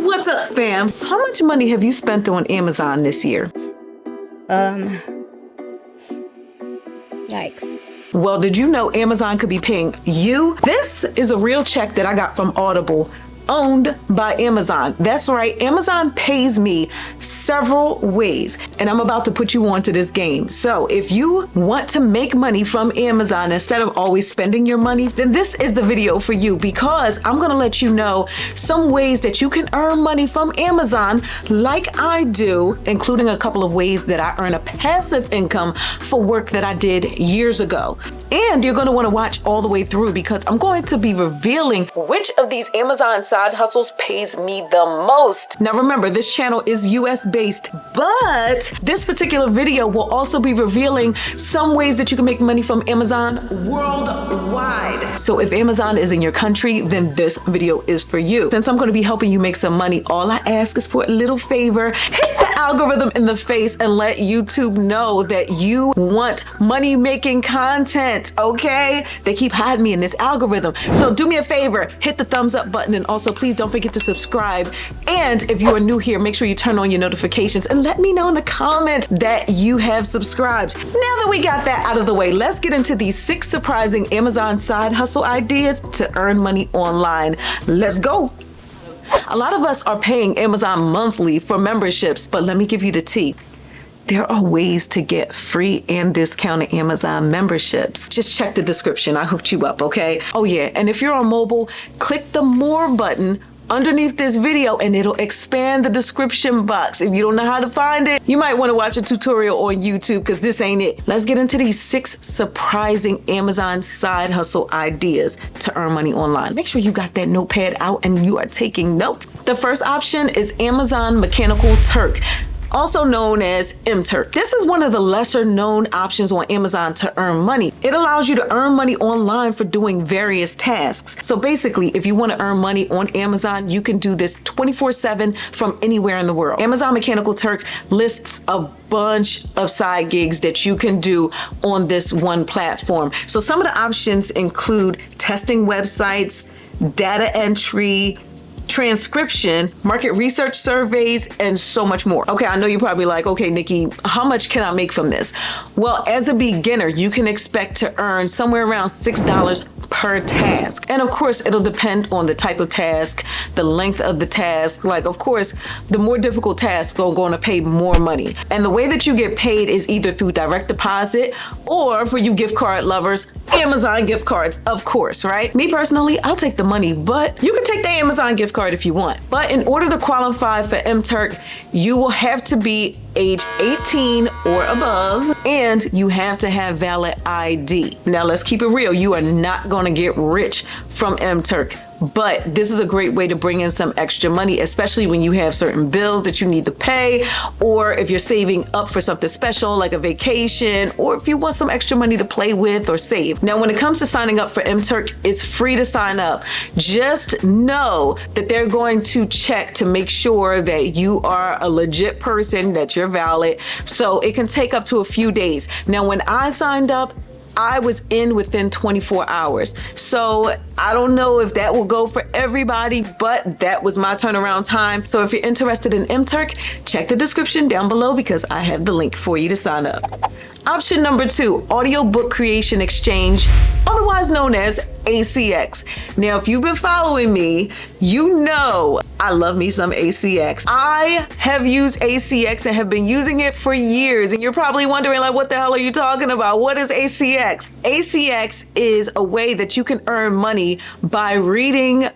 What's up, fam? How much money have you spent on Amazon this year? Yikes. Well, did you know Amazon could be paying you? This is a real check that I got from Audible, owned by Amazon. That's right, Amazon pays me several ways, and I'm about to put you onto this game. So if you want to make money from Amazon instead of always spending your money, then this is the video for you, because I'm gonna let you know some ways that you can earn money from Amazon like I do, including a couple of ways that I earn a passive income for work that I did years ago. And you're gonna wanna watch all the way through, because I'm going to be revealing which of these Amazon side hustles pays me the most. Now remember, this channel is US based, but this particular video will also be revealing some ways that you can make money from Amazon worldwide. So if Amazon is in your country, then this video is for you. Since I'm gonna be helping you make some money, all I ask is for a little favor. Hit the algorithm in the face and let YouTube know that you want money-making content, okay? They keep hiding me in this algorithm. So do me a favor, hit the thumbs up button, and also please don't forget to subscribe. And if you are new here, make sure you turn on your notifications and let me know in the comments that you have subscribed. Now that we got that out of the way, let's get into these 6 surprising Amazon side hustle ideas to earn money online. Let's go. A lot of us are paying Amazon monthly for memberships, but let me give you the tea. There are ways to get free and discounted Amazon memberships. Just check the description. I hooked you up, okay? Oh yeah, and if you're on mobile, click the more button underneath this video and it'll expand the description box. If you don't know how to find it, you might want to watch a tutorial on YouTube, because this ain't it. Let's get into these 6 surprising Amazon side hustle ideas to earn money online. Make sure you got that notepad out and you are taking notes. The first option is Amazon Mechanical Turk, also known as MTurk. This is one of the lesser known options on Amazon to earn money. It allows you to earn money online for doing various tasks. So basically, if you want to earn money on Amazon, you can do this 24/7 from anywhere in the world. Amazon Mechanical Turk lists a bunch of side gigs that you can do on this one platform. So some of the options include testing websites, data entry, transcription, market research surveys, and so much more. Okay, I know you're probably like, okay, Nikki, how much can I make from this? Well, as a beginner, you can expect to earn somewhere around $6 per task. And of course, it'll depend on the type of task, the length of the task. Like, of course, the more difficult tasks are going to pay more money. And the way that you get paid is either through direct deposit, or for you gift card lovers, Amazon gift cards, of course, right? Me personally, I'll take the money, but you can take the Amazon gift card if you want. But in order to qualify for MTurk, you will have to be age 18 or above, and you have to have valid ID. Now let's keep it real. You are not going to get rich from MTurk, but this is a great way to bring in some extra money, especially when you have certain bills that you need to pay, or if you're saving up for something special like a vacation, or if you want some extra money to play with or save. Now, when it comes to signing up for MTurk, it's free to sign up. Just know that they're going to check to make sure that you are a legit person, that you're valid. So it can take up to a few days. Now, when I signed up, I was in within 24 hours. So I don't know if that will go for everybody, but that was my turnaround time. So if you're interested in MTurk, check the description down below, because I have the link for you to sign up. Option number 2, Audiobook Creation Exchange, otherwise known as ACX. Now, if you've been following me, you know I love me some ACX. I have used ACX and have been using it for years. And you're probably wondering, like, what the hell are you talking about? What is ACX? ACX is a way that you can earn money by reading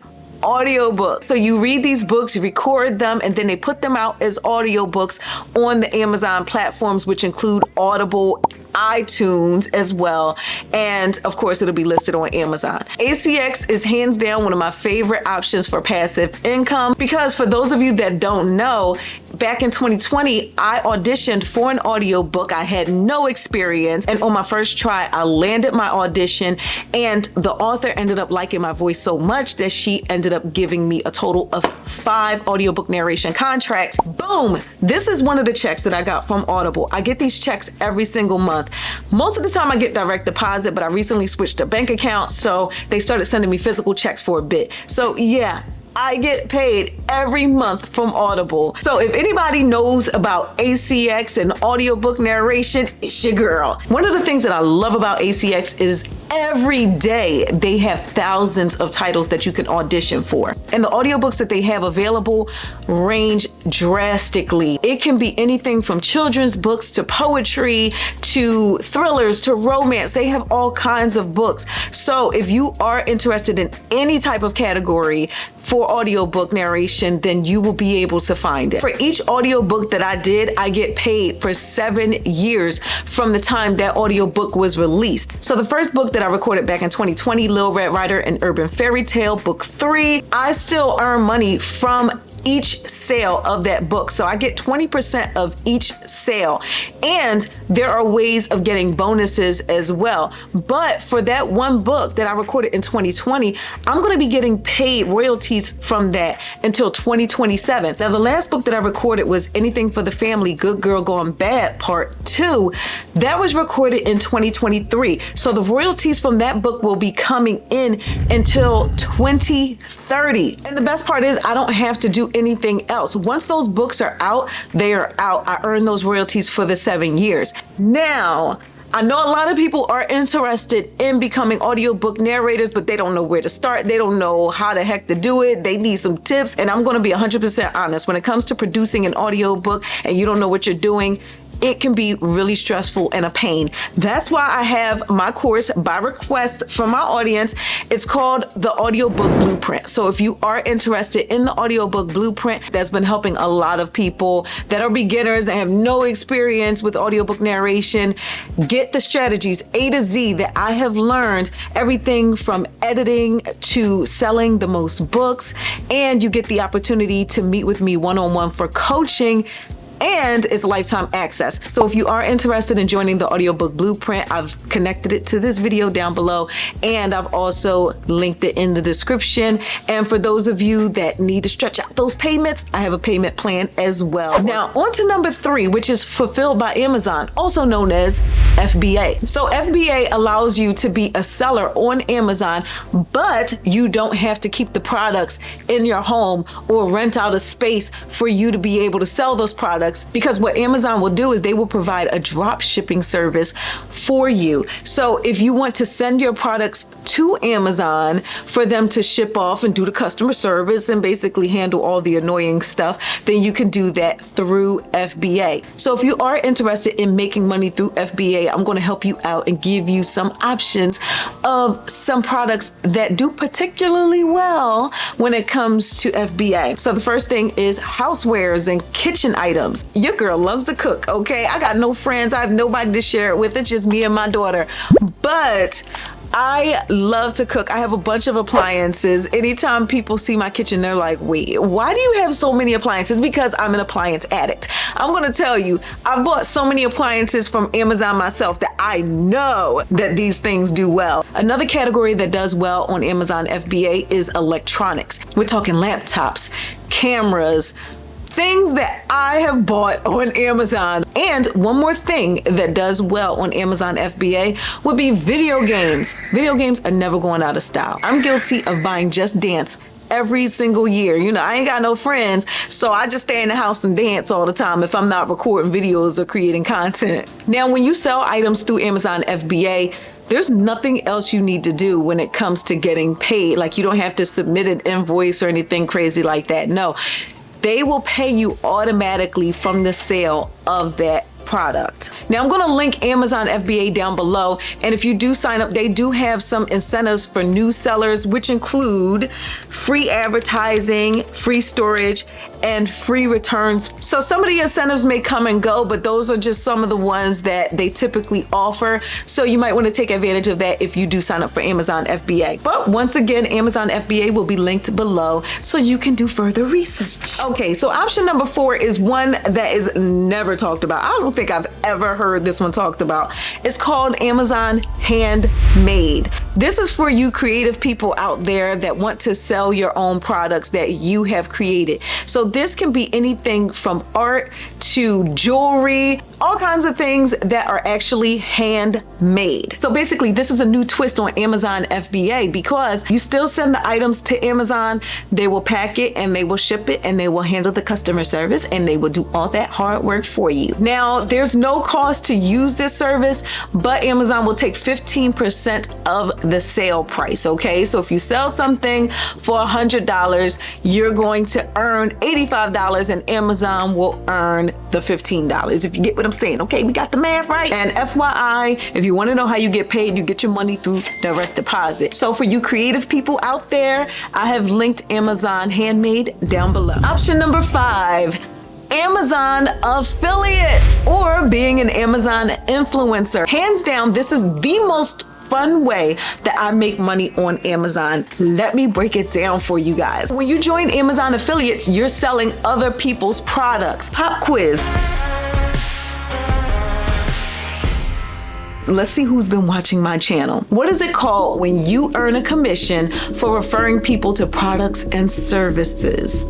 audiobooks. So you read these books, you record them, and then they put them out as audiobooks on the Amazon platforms, which include Audible, iTunes as well, and of course it'll be listed on Amazon. ACX is hands down one of my favorite options for passive income, because for those of you that don't know, back in 2020 I auditioned for an audiobook. I had no experience, and on my first try I landed my audition, and the author ended up liking my voice so much that she ended up giving me a total of 5 audiobook narration contracts. Boom! This is one of the checks that I got from Audible. I get these checks every single month. Most of the time I get direct deposit, but I recently switched to bank account, so they started sending me physical checks for a bit. So yeah, I get paid every month from Audible. So if anybody knows about ACX and audiobook narration, it's your girl. One of the things that I love about ACX is every day they have thousands of titles that you can audition for. And the audiobooks that they have available range drastically. It can be anything from children's books to poetry to thrillers to romance. They have all kinds of books. So if you are interested in any type of category for audiobook narration, then you will be able to find it. For each audiobook that I did, I get paid for 7 years from the time that audiobook was released. So the first book that I recorded back in 2020, Little Red Rider and Urban Fairy Tale, book 3, I still earn money from each sale of that book. So I get 20% of each sale. And there are ways of getting bonuses as well. But for that one book that I recorded in 2020, I'm going to be getting paid royalties from that until 2027. Now, the last book that I recorded was Anything for the Family, Good Girl Gone Bad, Part 2. That was recorded in 2023. So the royalties from that book will be coming in until 2030. And the best part is I don't have to do anything else. Once those books are out, they are out. I earn those royalties for the 7 years. Now, I know a lot of people are interested in becoming audiobook narrators, but they don't know where to start. They don't know how the heck to do it. They need some tips. And I'm going to be 100% honest. When it comes to producing an audiobook and you don't know what you're doing, it can be really stressful and a pain. That's why I have my course by request from my audience. It's called the Audiobook Blueprint. So if you are interested in the Audiobook Blueprint, that's been helping a lot of people that are beginners and have no experience with audiobook narration, get the strategies A to Z that I have learned, everything from editing to selling the most books, and you get the opportunity to meet with me one-on-one for coaching, and it's lifetime access. So if you are interested in joining the Audiobook Blueprint, I've connected it to this video down below, and I've also linked it in the description. And for those of you that need to stretch out those payments, I have a payment plan as well. Now, on to number 3, which is Fulfilled by Amazon, also known as FBA. So FBA allows you to be a seller on Amazon, but you don't have to keep the products in your home or rent out a space for you to be able to sell those products. Because what Amazon will do is they will provide a drop shipping service for you. So if you want to send your products to Amazon for them to ship off and do the customer service and basically handle all the annoying stuff, then you can do that through FBA. So if you are interested in making money through FBA, I'm going to help you out and give you some options of some products that do particularly well when it comes to FBA. So the first thing is housewares and kitchen items. Your girl loves to cook, okay? I got no friends. I have nobody to share it with. It's just me and my daughter. But I love to cook. I have a bunch of appliances. Anytime people see my kitchen, they're like, wait, why do you have so many appliances? Because I'm an appliance addict. I'm going to tell you, I bought so many appliances from Amazon myself that I know that these things do well. Another category that does well on Amazon FBA is electronics. We're talking laptops, cameras, things that I have bought on Amazon. And one more thing that does well on Amazon FBA would be video games. Video games are never going out of style. I'm guilty of buying Just Dance every single year. You know, I ain't got no friends, so I just stay in the house and dance all the time if I'm not recording videos or creating content. Now, when you sell items through Amazon FBA, there's nothing else you need to do when it comes to getting paid. Like, you don't have to submit an invoice or anything crazy like that. No. They will pay you automatically from the sale of that product. Now, I'm going to link Amazon FBA down below. And if you do sign up, they do have some incentives for new sellers, which include free advertising, free storage, and free returns. So some of the incentives may come and go, but those are just some of the ones that they typically offer. So you might want to take advantage of that if you do sign up for Amazon FBA. But once again, Amazon FBA will be linked below so you can do further research. Okay, so option number 4 is one that is never talked about. I don't think I've ever heard this one talked about. It's called Amazon Handmade. This is for you creative people out there that want to sell your own products that you have created. So this can be anything from art to jewelry, all kinds of things that are actually handmade. So basically, this is a new twist on Amazon FBA because you still send the items to Amazon, they will pack it and they will ship it and they will handle the customer service and they will do all that hard work for you. Now, there's no cost to use this service, but Amazon will take 15% of the sale price, okay? So if you sell something for $100, you're going to earn $85 and Amazon will earn the $15. If you get what I'm saying, okay? We got the math right. And FYI, if you want to know how you get paid, you get your money through direct deposit. So for you creative people out there, I have linked Amazon Handmade down below. Option number 5, Amazon affiliates or being an Amazon influencer. Hands down, this is the most fun way that I make money on Amazon. Let me break it down for you guys. When you join Amazon affiliates, you're selling other people's products. Pop quiz. Let's see who's been watching my channel. What is it called when you earn a commission for referring people to products and services?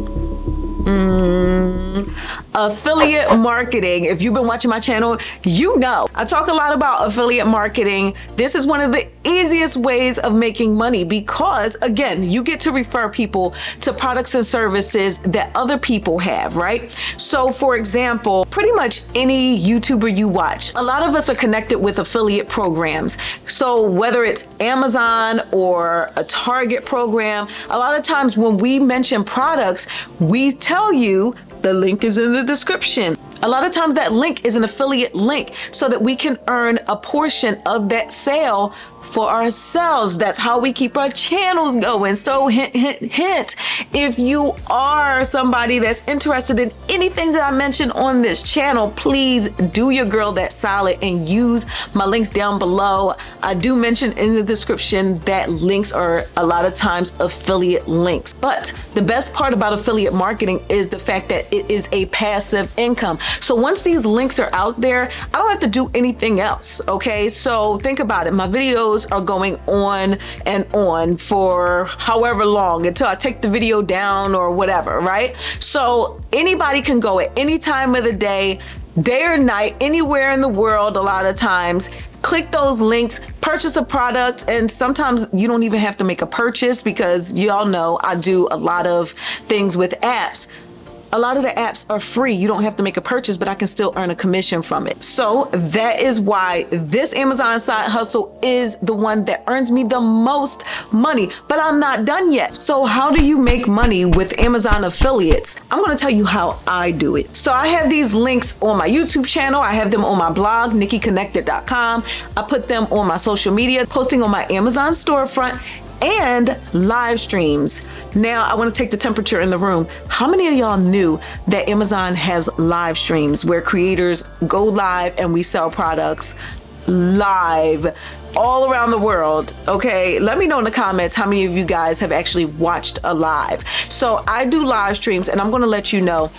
Affiliate marketing. If you've been watching my channel, you know I talk a lot about affiliate marketing. This is one of the easiest ways of making money because, again, you get to refer people to products and services that other people have, right? So for example, pretty much any YouTuber you watch, a lot of us are connected with affiliate programs. So whether it's Amazon or a Target program, a lot of times when we mention products, we tell you the link is in the description. A lot of times that link is an affiliate link so that we can earn a portion of that sale for ourselves. That's how we keep our channels going. So hint, hint, hint. If you are somebody that's interested in anything that I mentioned on this channel, please do your girl that solid and use my links down below. I do mention in the description that links are a lot of times affiliate links. But the best part about affiliate marketing is the fact that it is a passive income. So once these links are out there, I don't have to do anything else, okay? So think about it. My videos are going on and on for however long until I take the video down or whatever, right? So anybody can go at any time of the day or night, anywhere in the world, a lot of times, click those links, purchase a product, and sometimes you don't even have to make a purchase because y'all know I do a lot of things with apps. A lot of the apps are free. You don't have to make a purchase, but I can still earn a commission from it. So that is why this Amazon side hustle is the one that earns me the most money, but I'm not done yet. So how do you make money with Amazon affiliates? I'm going to tell you how I do it. So I have these links on my YouTube channel. I have them on my blog, NikkiConnected.com. I put them on my social media, posting on my Amazon storefront, and live streams. Now I want to take the temperature in the room. How many of y'all knew that Amazon has live streams where creators go live and we sell products live all around the world? Okay, let me know in the comments how many of you guys have actually watched a live. So I do live streams and I'm going to let you know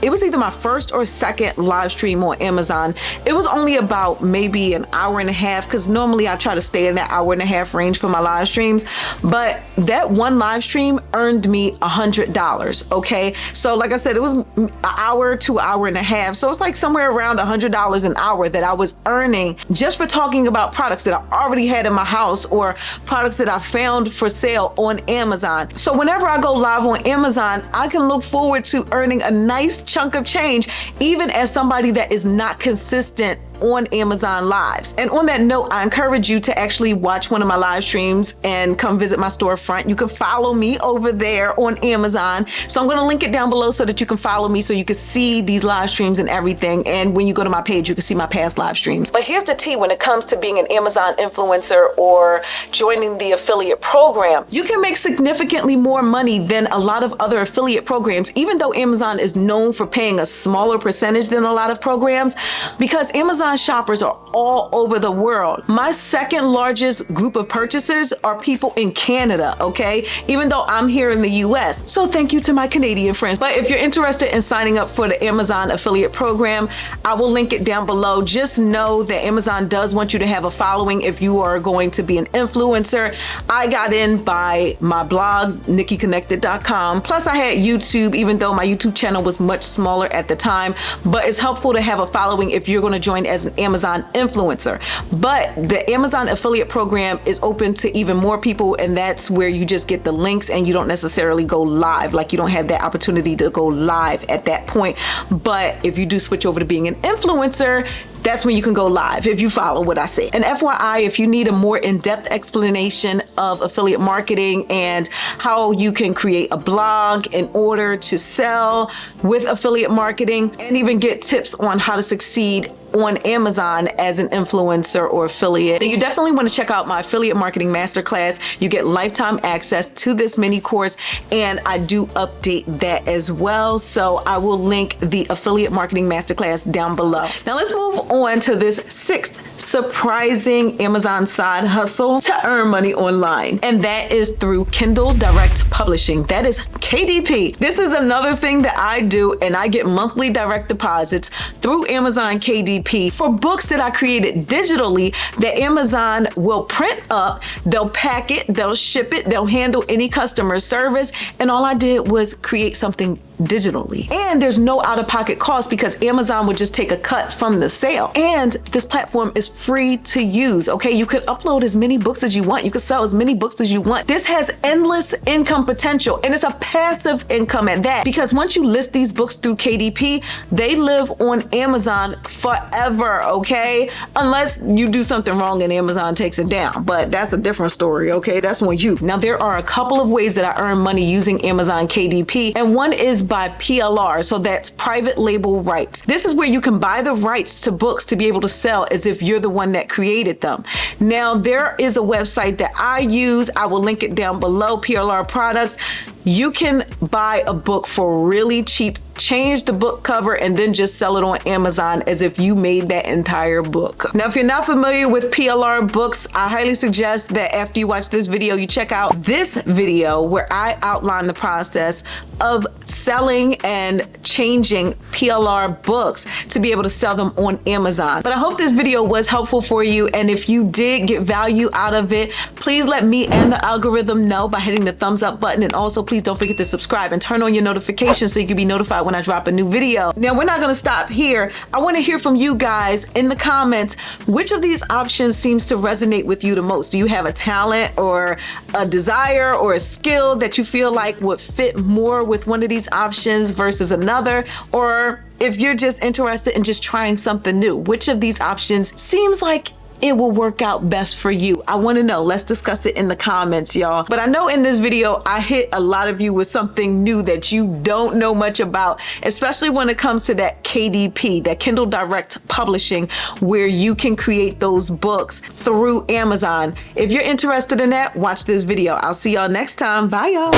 it was either my first or second live stream on Amazon. It was only about maybe an hour and a half because normally I try to stay in that hour and a half range for my live streams. But that one live stream earned me $100. Okay, so like I said, it was an hour to hour and a half. So it's like somewhere around $100 an hour that I was earning just for talking about products that I already had in my house or products that I found for sale on Amazon. So whenever I go live on Amazon, I can look forward to earning a nice chunk of change, even as somebody that is not consistent on Amazon Lives. And on that note, I encourage you to actually watch one of my live streams and come visit my storefront. You can follow me over there on Amazon. So I'm going to link it down below so that you can follow me so you can see these live streams and everything. And when you go to my page, you can see my past live streams. But here's the tea when it comes to being an Amazon influencer or joining the affiliate program. You can make significantly more money than a lot of other affiliate programs, even though Amazon is known for paying a smaller percentage than a lot of programs, because Amazon Amazon shoppers are all over the world. My second largest group of purchasers are people in Canada, okay? Even though I'm here in the US. So thank you to my Canadian friends. But if you're interested in signing up for the Amazon affiliate program, I will link it down below. Just know that Amazon does want you to have a following if you are going to be an influencer. I got in by my blog, NikkiConnected.com. Plus I had YouTube, even though my YouTube channel was much smaller at the time, but it's helpful to have a following if you're going to join as an Amazon influencer. But the Amazon affiliate program is open to even more people, and that's where you just get the links and you don't necessarily go live. Like, you don't have that opportunity to go live at that point. But if you do switch over to being an influencer, that's when you can go live if you follow what I said. And FYI, if you need a more in-depth explanation of affiliate marketing and how you can create a blog in order to sell with affiliate marketing, and even get tips on how to succeed on Amazon as an influencer or affiliate, then you definitely want to check out my affiliate marketing masterclass. You get lifetime access to this mini course, and I do update that as well. So I will link the affiliate marketing masterclass down below. Now let's move on to this sixth surprising Amazon side hustle to earn money online, and that is through Kindle Direct Publishing. That is KDP. This is another thing that I do, and I get monthly direct deposits through Amazon KDP for books that I created digitally that Amazon will print up, they'll pack it, they'll ship it, they'll handle any customer service, and all I did was create something digitally. And there's no out-of-pocket cost because Amazon would just take a cut from the sale. And this platform is free to use, okay? You could upload as many books as you want. You could sell as many books as you want. This has endless income potential, and it's a passive income at that, because once you list these books through KDP, they live on Amazon forever, okay? Unless you do something wrong and Amazon takes it down, but that's a different story, okay? That's on you. Now, there are a couple of ways that I earn money using Amazon KDP, and one is by PLR, so that's private label rights. This is where you can buy the rights to books to be able to sell as if you're the one that created them. Now, there is a website that I use. I will link it down below, PLR Products. You can buy a book for really cheap, change the book cover, and then just sell it on Amazon as if you made that entire book. Now, if you're not familiar with PLR books, I highly suggest that after you watch this video, you check out this video where I outline the process of selling and changing PLR books to be able to sell them on Amazon. But I hope this video was helpful for you, and if you did get value out of it, please let me and the algorithm know by hitting the thumbs up button, and also please don't forget to subscribe and turn on your notifications so you can be notified when I drop a new video. Now, we're not gonna stop here. I wanna hear from you guys in the comments. Which of these options seems to resonate with you the most? Do you have a talent or a desire or a skill that you feel like would fit more with one of these options versus another? Or if you're just interested in just trying something new, which of these options seems like it will work out best for you? I want to know. Let's discuss it in the comments, y'all. But I know in this video, I hit a lot of you with something new that you don't know much about, especially when it comes to that KDP, that Kindle Direct Publishing, where you can create those books through Amazon. If you're interested in that, watch this video. I'll see y'all next time. Bye, y'all.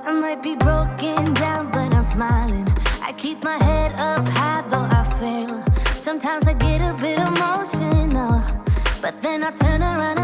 I might be broken down, but I'm smiling. I keep my head up high, though I fail. Sometimes I get a bit emotional, but then I turn around